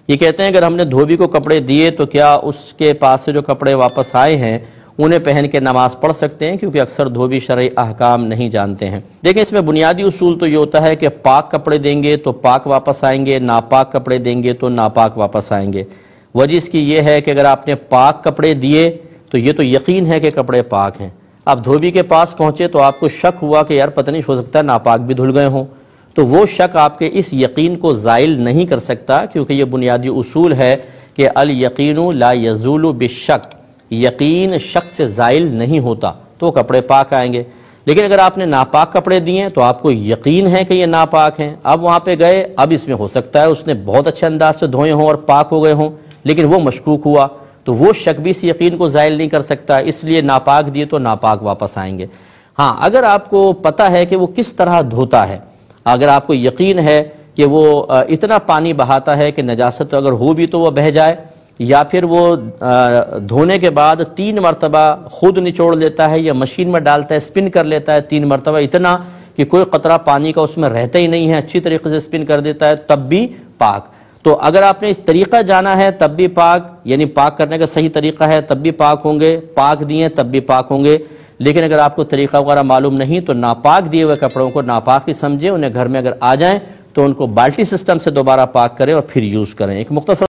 یہ کہتے ہیں اگر ہم نے دھوبی کو کپڑے دیے تو کیا اس کے پاس سے جو کپڑے واپس آئے ہیں انہیں پہن کے نماز پڑھ سکتے ہیں، کیونکہ اکثر دھوبی شرعی احکام نہیں جانتے ہیں۔ دیکھیں اس میں بنیادی اصول تو یہ ہوتا ہے کہ پاک کپڑے دیں گے تو پاک واپس آئیں گے، ناپاک کپڑے دیں گے تو ناپاک واپس آئیں گے۔ وجہ اس کی یہ ہے کہ اگر آپ نے پاک کپڑے دیے تو یہ تو یقین ہے کہ کپڑے پاک ہیں، اب دھوبی کے پاس پہنچے تو آپ کو شک ہوا کہ یار پتہ نہیں ہو سکتا ہے ناپاک بھی دھل گئے ہوں، تو وہ شک آپ کے اس یقین کو زائل نہیں کر سکتا، کیونکہ یہ بنیادی اصول ہے کہ الیقین لا یزول بالشک، یقین شک سے زائل نہیں ہوتا، تو کپڑے پاک آئیں گے۔ لیکن اگر آپ نے ناپاک کپڑے دیے تو آپ کو یقین ہے کہ یہ ناپاک ہیں، اب وہاں پہ گئے، اب اس میں ہو سکتا ہے اس نے بہت اچھے انداز سے دھوئے ہوں اور پاک ہو گئے ہوں، لیکن وہ مشکوک ہوا، تو وہ شک بھی اس یقین کو زائل نہیں کر سکتا، اس لیے ناپاک دیے تو ناپاک واپس آئیں گے۔ ہاں اگر آپ کو پتہ ہے کہ وہ کس طرح دھوتا ہے، اگر آپ کو یقین ہے کہ وہ اتنا پانی بہاتا ہے کہ نجاست اگر ہو بھی تو وہ بہہ جائے، یا پھر وہ دھونے کے بعد 3 مرتبہ خود نچوڑ لیتا ہے یا مشین میں ڈالتا ہے، اسپن کر لیتا ہے 3 مرتبہ، اتنا کہ کوئی قطرہ پانی کا اس میں رہتا ہی نہیں ہے، اچھی طریقے سے اسپن کر دیتا ہے، تب بھی پاک۔ تو اگر آپ نے اس طریقہ جانا ہے تب بھی پاک، یعنی پاک کرنے کا صحیح طریقہ ہے تب بھی پاک ہوں گے، پاک دیے تب بھی پاک ہوں گے۔ لیکن اگر آپ کو طریقہ وغیرہ معلوم نہیں تو ناپاک دیے ہوئے کپڑوں کو ناپاک ہی سمجھیں، انہیں گھر میں اگر آ جائیں تو ان کو بالٹی سسٹم سے دوبارہ پاک کریں اور پھر یوز کریں۔ ایک مختصر